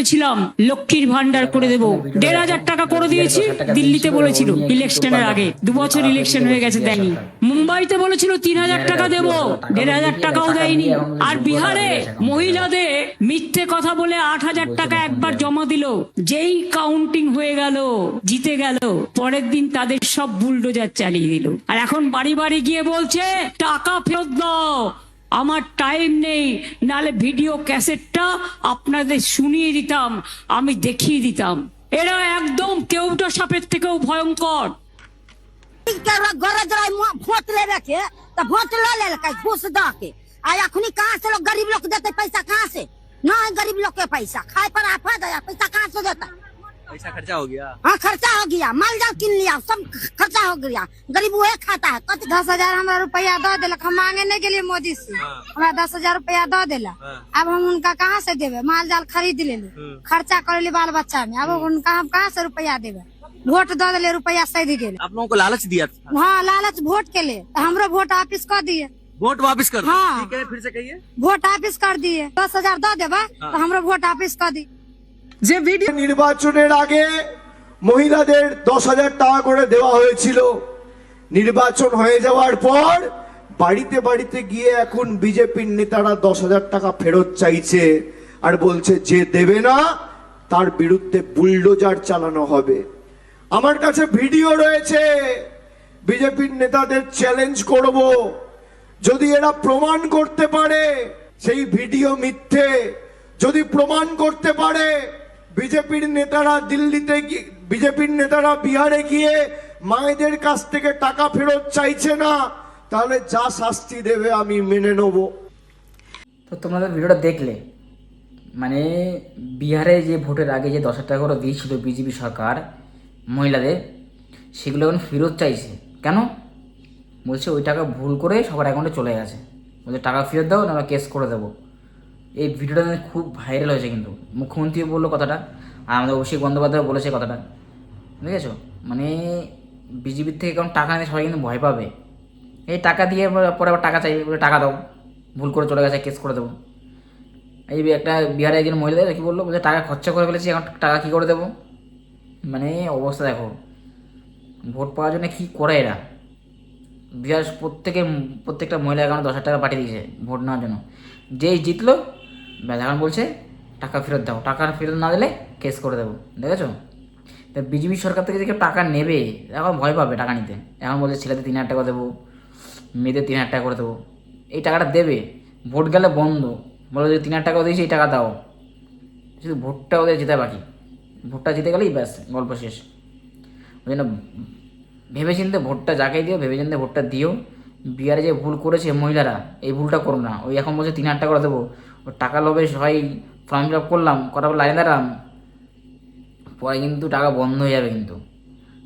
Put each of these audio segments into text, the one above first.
ছিলাম লক্ষ্মীর ভান্ডার করে দেব, 1,500 টাকা করে দিয়েছি। দিল্লিতে বলেছিল ইলেকশনের আগে, 2 বছর ইলেকশন হয়ে গেছে দেয়নি। মুম্বাইতে বলেছিল 3,000 টাকা দেব, 1,500 টাকাও দেয়নি। আর বিহারে মহিলাদের মিথ্যে কথা বলে 8,000 টাকা একবার জমা দিল, যেই কাউন্টিং হয়ে গেল, জিতে গেল, পরের দিন তাদের সব বুলডোজার চালিয়ে দিল। আর এখন বাড়ি বাড়ি গিয়ে বলছে টাকা ফেরত দাও। আমার টাইম নেই, নালে ভিডিও ক্যাসেটটা আপনাদের শুনিয়ে দিতাম, আমি দেখিয়ে দিতাম। এরা একদম কেউটা সাপের থেকেও ভয়ঙ্কর। ভোট ले रखे तो भोट ले घूस द के अखनी कहाँ से लोग गरीब लोग देते पैसा, कहाँ से ना है गरीब लोग के पैसा, खाए पर आफत है, पैसा कहाँ से देता? पैसा खर्चा हो गया। हाँ खर्चा हो गया, माल जाल किन लिया, सब खर्चा हो गया, गरीब वही खाता है। 10,000 हमारा रुपया दो दिलक, हम मांगे नहीं गेलिए मोदी से, हमारा 10,000 रुपया दो दिला। अब हम उनका कहाँ से देवे? माल जाल खरीद ले, खर्चा कर ली बाल बच्चा में, अब उनका हम कहाँ से रुपया देवे? वोट दो दिले, रुपया सही गेले। आप लोगों को लालच दिया था। हाँ लालच वोट के लिए, तो हमरो वोट वापिस कर दिए। वोट वापस कर दो। हाँ। ठीक है, फिर से कहिए। वोट वापिस कर दिए, 10,000 दो देवा तो हमरो वोट वापिस कर दी। যে ভিডিও নির্বাচনের আগে মহিলাদের 10,000 টাকা করে দেওয়া হয়েছিল, নির্বাচন হয়ে যাওয়ার পর বাড়িতে বাড়িতে গিয়ে এখন বিজেপির নেতারা 10,000 টাকা ফেরত চাইছে আর বলছে যে দেবে না তার বিরুদ্ধে বুলডোজার চালানো হবে। আমার কাছে ভিডিও রয়েছে, বিজেপির নেতাদের চ্যালেঞ্জ করব, যদি এরা প্রমাণ করতে পারে সেই ভিডিও মিথ্যে, যদি প্রমাণ করতে পারে বিজেপির নেতারা দিল্লিতে গিয়ে, বিজেপির নেতারা বিহারে গিয়ে মায়েদের কাছ থেকে টাকা ফেরত চাইছে না, তাহলে যা শাস্তি দেবে আমি মেনে নেব। তো তোমরা ভিডিওটা দেখলে, মানে বিহারে যে ভোটের আগে যে 10,000 টাকা করে দিয়েছিল বিজেপি সরকার মহিলাদের, সেগুলো এখন ফেরত চাইছে। কেন? বলছে ওই টাকা ভুল করে সবার অ্যাকাউন্টে চলে গেছে, বলছে টাকা ফেরত দাও না কেস করে দেবো। এই ভিডিওটা খুব ভাইরাল হয়েছে, কিন্তু মুখ্যমন্ত্রীও বললো কথাটা, আর আমাদের অভিষেক বন্দ্যোপাধ্যায় বলেছে কথাটা, বুঝেছো? মানে বিজেপির থেকে কারণ টাকা নিয়ে সবাই কিন্তু ভয় পাবে, এই টাকা দিয়ে পরে আবার টাকা চাইবে, বলে টাকা দাও, ভুল করে চলে গেছে কেস করে দেবো। এই একটা বিহারে একজন মহিলাদের কী বললো, বলছে টাকা খরচা করে ফেলেছি, এখন টাকা কী করে দেবো? মানে অবস্থা দেখো, ভোট পাওয়ার জন্য কী করে এরা। বিহার প্রত্যেকটা মহিলা অ্যাকাউন্টে 10,000 টাকা পাঠিয়ে দিয়েছে ভোট নেওয়ার জন্য। যেই জিতলো এখন বলছে টাকা ফেরত দাও, টাকা ফেরত না দিলে কেস করে দেবো। দেখেছো? তা বিজেপি সরকার থেকে যে কেউ টাকা নেবে এখন ভয় পাবে টাকা নিতে। এখন বলছে ছেলেদের 3,000 টাকা দেবো, মেয়েদের 3,000 টাকা করে দেবো। এই টাকাটা দেবে, ভোট গেলে বন্ধ, বলো যে 3,000 টাকাও দিয়েছি, এই টাকা দাও। শুধু ভোটটা ওদের জেতা বাকি, ভোটটা জিতে গেলেই ব্যাস গল্প শেষ। ওই জন্য ভেবেচিন্তে ভোটটা যাকেই দিও, ভেবেচিন্তে ভোটটা দিও। বিহারে যে ভুল করেছে মহিলারা, এই ভুলটা করো না। ওই এখন বলছে 3,000 টাকা করে দেবো, ওই টাকা লোভে সবাই ফর্ম ফিল আপ করলাম, কটা লাইনে দাঁড়ালাম, পরে কিন্তু টাকা বন্ধ হয়ে যাবে কিন্তু।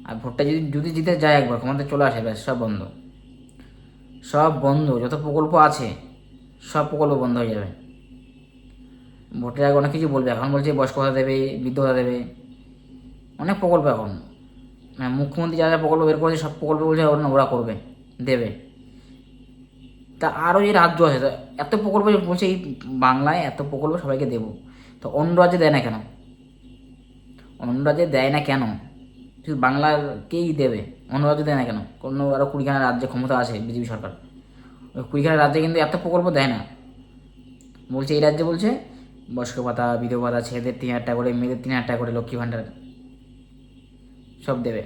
আর ভোটটা যদি জিতে যায় একবার ক্ষমতায় চলে আসে, ব্যাস সব বন্ধ, সব বন্ধ। যত প্রকল্প আছে সব প্রকল্প বন্ধ হয়ে যাবে। ভোটের আগে অনেক কিছু বলবে, এখন বলছে বয়স্ক ভাতা দেবে, বৃদ্ধ ভাতা দেবে, অনেক প্রকল্প এখন। মানে মুখ্যমন্ত্রী যা যা প্রকল্প বের করেছে সব প্রকল্প বলছে ওরা করবে, দেবে। তা আরও যে রাজ্য আছে, এত প্রকল্প বলছে এই বাংলায় এত প্রকল্প সবাইকে দেবো, তো অন্য রাজ্যে দেয় না কেন? অন্য রাজ্যে দেয় না কেন? শুধু বাংলাকেই দেবে, অন্য রাজ্যে দেয় না কেন? কোনো আরও 20খানা রাজ্যে ক্ষমতা আছে বিজেপি সরকার, ওই 20খানা রাজ্যে কিন্তু এত প্রকল্প দেয় না। বলছে এই রাজ্যে বলছে বয়স্ক ভাতা, বিধবা ভাতা, ছেলেদের 3,000 টাকা করে, মেয়েদের 3,000 টাকা করে, লক্ষ্মী ভাণ্ডার সব দেবে।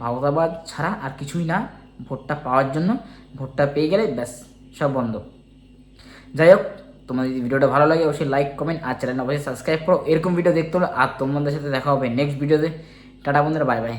ভাওতাবাদ ছাড়া আর কিছুই না ভোটটা পাওয়ার জন্য। ভোটটা পেয়ে গেলে ব্যাস সব বন্ধ। যাই হোক, তোমাদের যদি ভিডিওটা ভালো লাগে অবশ্যই লাইক, কমেন্ট আর চ্যানেল অবশ্যই সাবস্ক্রাইব করো। এরকম ভিডিও দেখতে হলে আর তোমাদের সাথে দেখা হবে নেক্সট ভিডিওতে। টাটা বন্ধুরা, বাই বাই।